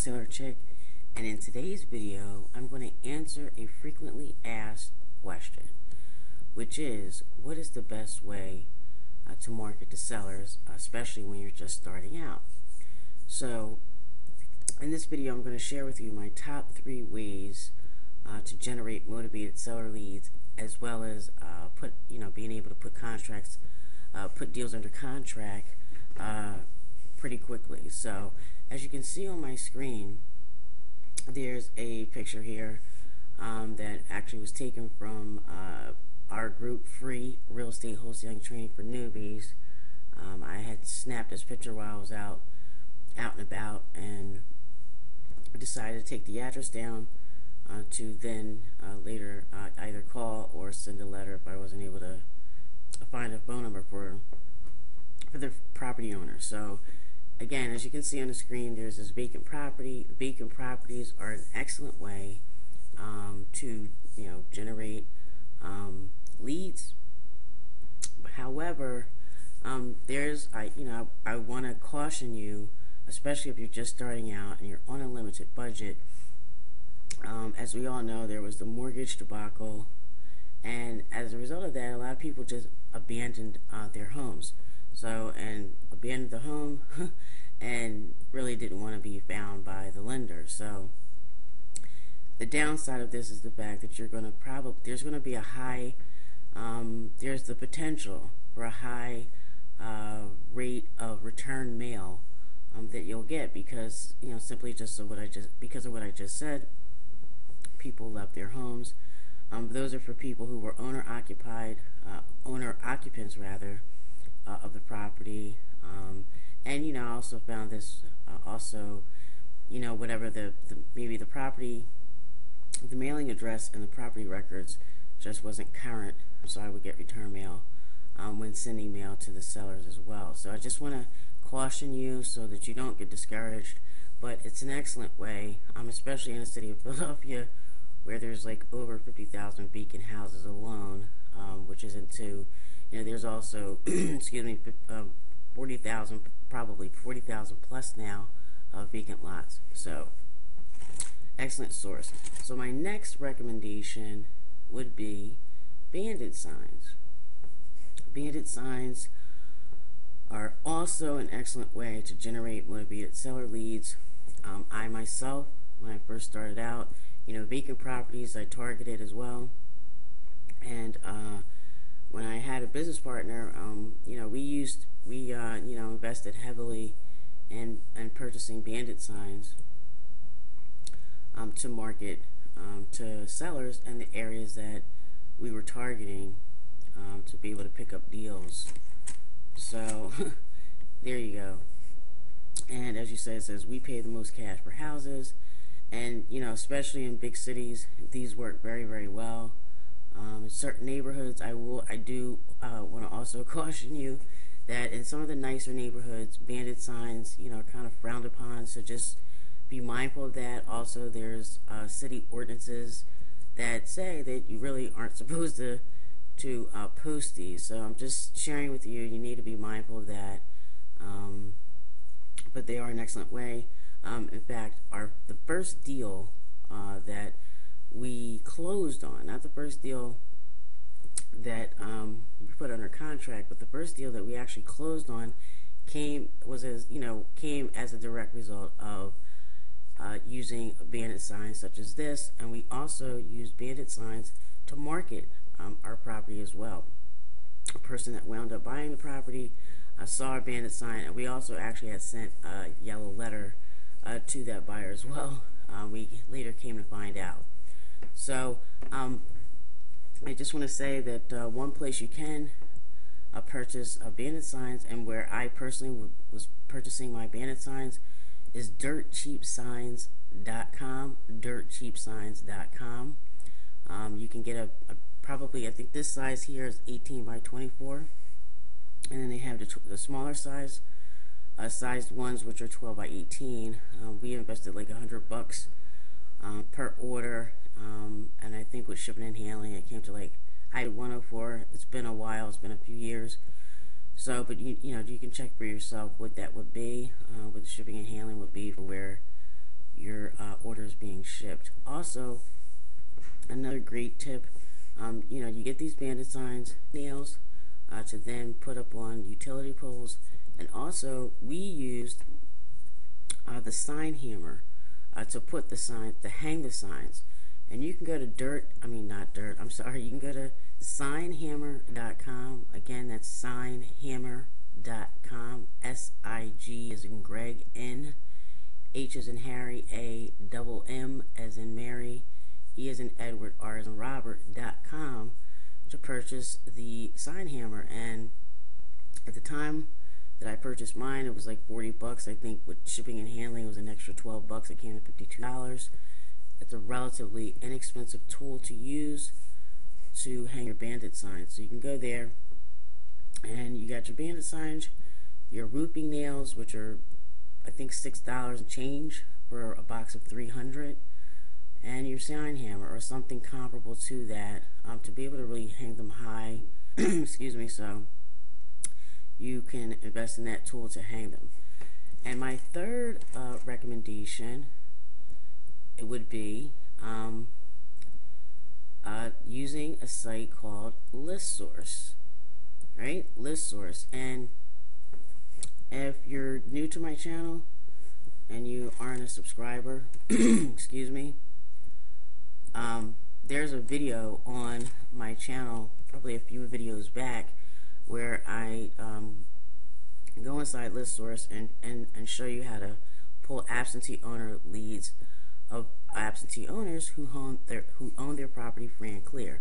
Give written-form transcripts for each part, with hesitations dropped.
Wholesaler Chick, and in today's video I'm going to answer a frequently asked question, which is, what is the best way to market to sellers, especially when you're just starting out? So in this video I'm going to share with you my top 3 ways to generate motivated seller leads, as well as being able to put deals under contract pretty quickly. So as you can see on my screen, there's a picture here that actually was taken from our group, Free Real Estate Wholesaling Training for Newbies. I had snapped this picture while I was out and about, and decided to take the address down to then later either call or send a letter if I wasn't able to find a phone number for the property owner. So again, as you can see on the screen, there's this vacant property. Vacant properties are an excellent way to generate leads. However, I want to caution you, especially if you're just starting out and you're on a limited budget. As we all know, there was the mortgage debacle, and as a result of that, a lot of people just abandoned their homes. And abandoned the home and really didn't want to be found by the lender. So the downside of this is the fact that there's going to be a high, there's the potential for a high rate of return mail that you'll get because simply because of what I just said. People left their homes. Those are for people who were owner occupants of the property. And I also found this whatever maybe the property, the mailing address and the property records just wasn't current, so I would get return mail when sending mail to the sellers as well. So I just want to caution you so that you don't get discouraged, but it's an excellent way, especially in the city of Philadelphia, where there's like over 50,000 vacant houses alone, which isn't too, there's also, 40,000, probably 40,000 plus now, vacant lots. So, excellent source. So my next recommendation would be bandit signs. Bandit signs are also an excellent way to generate motivated seller leads. I myself, when I first started out, vacant properties I targeted as well. And when I had a business partner, we invested heavily in purchasing bandit signs to market to sellers in the areas that we were targeting to be able to pick up deals. So there you go. And as you said, it says we pay the most cash for houses, and especially in big cities, these work very, very well. In certain neighborhoods, I do want to also caution you that in some of the nicer neighborhoods, bandit signs, are kind of frowned upon. So just be mindful of that. Also, there's city ordinances that say that you really aren't supposed to post these. So I'm just sharing with you. You need to be mindful of that. But they are an excellent way. In fact, the first deal that we closed on, not the first deal that we put under contract, but the first deal that we actually closed on came as a direct result of using bandit signs such as this, and we also used bandit signs to market our property as well. A person that wound up buying the property saw our bandit sign, and we also actually had sent a yellow letter to that buyer as well. We later came to find out. So I just want to say that one place you can purchase bandit signs, and where I personally was purchasing my bandit signs, is dirtcheapsigns.com. dirtcheapsigns.com. You can get probably, I think this size here is 18 by 24, and then they have the smaller sized ones, which are 12 by 18. We invested like $100 per order, and I think with shipping and handling, it came to like $104. It's been a while. It's been a few years. So, but you can check for yourself what that would be, what the shipping and handling would be for where your order is being shipped. Also, another great tip, you get these bandit signs, nails, to then put up on utility poles. And also, we used the sign hammer to put the sign, to hang the signs. And you can go to you can go to signhammer.com. Again, that's signhammer.com. S-I-G as in Greg, N, H as in Harry, A, double M as in Mary, E as in Edward, R as in Robert.com to purchase the sign hammer. And at the time that I purchased mine, it was like $40. I think with shipping and handling, it was an extra $12. It came to $52. It's a relatively inexpensive tool to use to hang your bandit signs. So you can go there, and you got your bandit signs, your roofing nails, which are I think $6 and change for a box of 300, and your sign hammer or something comparable to that, to be able to really hang them high. Excuse me. So you can invest in that tool to hang them. And my third recommendation, it would be using a site called ListSource. Right? ListSource. And if you're new to my channel and you aren't a subscriber, excuse me, there's a video on my channel, probably a few videos back, where I go inside ListSource and show you how to pull absentee owner leads of absentee owners who own their property free and clear.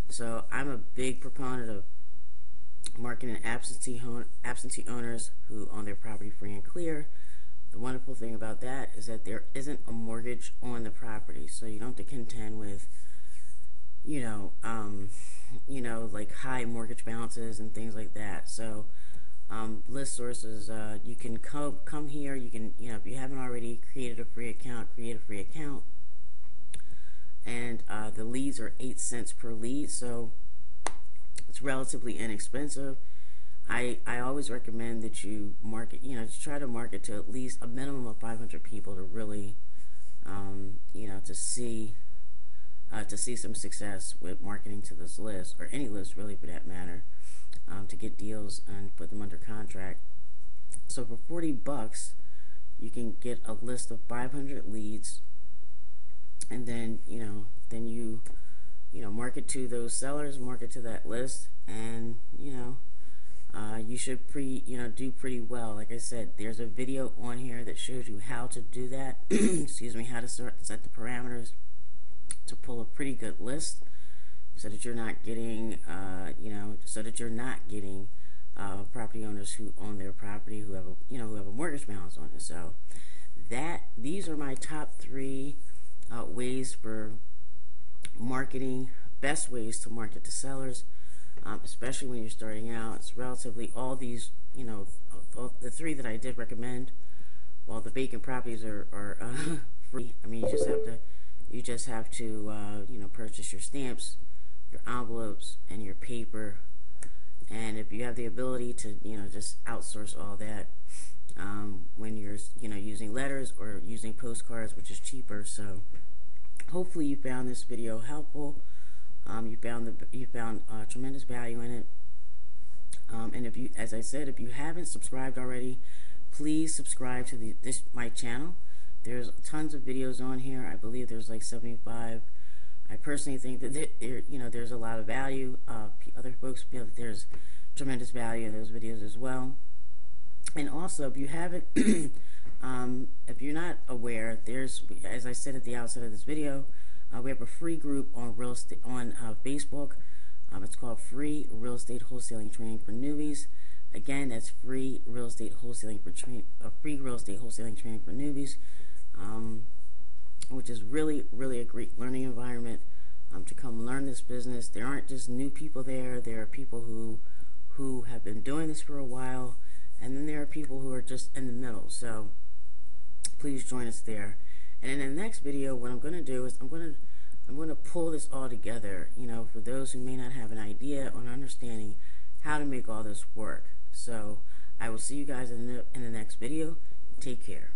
So I'm a big proponent of marketing absentee owners who own their property free and clear. The wonderful thing about that is that there isn't a mortgage on the property, so you don't have to contend with like high mortgage balances and things like that. So ListSource is, you can come here. You can, if you haven't already created a free account, create a free account. And the leads are 8 cents per lead, so it's relatively inexpensive. I always recommend that you market, to try to market to at least a minimum of 500 people to really, to see some success with marketing to this list, or any list really for that matter, to get deals and put them under contract. So for $40, you can get a list of 500 leads, and then you market to those sellers, market to that list, and you should do pretty well. Like I said, there's a video on here that shows you how to do that. Excuse me, how to set the parameters to pull a pretty good list, so that you're not getting, property owners who own their property who have a mortgage balance on it. So these are my top 3 ways for marketing, best ways to market to sellers, especially when you're starting out. It's relatively all these, the 3 that I did recommend. While the vacant properties are free, I mean, you just have to purchase your stamps, your envelopes, and your paper. And if you have the ability to just outsource all that, when you're using letters or using postcards, which is cheaper. So hopefully you found this video helpful. You found tremendous value in it. And if you, as I said, if you haven't subscribed already, please subscribe to my channel. There's tons of videos on here. I believe there's like 75. I personally think that there's a lot of value. Other folks feel that there's tremendous value in those videos as well. And also, if you haven't, if you're not aware, there's, as I said at the outset of this video, we have a free group on real estate on Facebook. It's called Free Real Estate Wholesaling Training for Newbies. Again, that's free real estate wholesaling training for newbies, which is really a great learning environment to come learn this business. There aren't just new people there. There are people who have been doing this for a while, and then there are people who are just in the middle. So please join us there. And in the next video, what I'm going to do is I'm going to pull this all together, for those who may not have an idea or an understanding how to make all this work. So I will see you guys in the next video. Take care.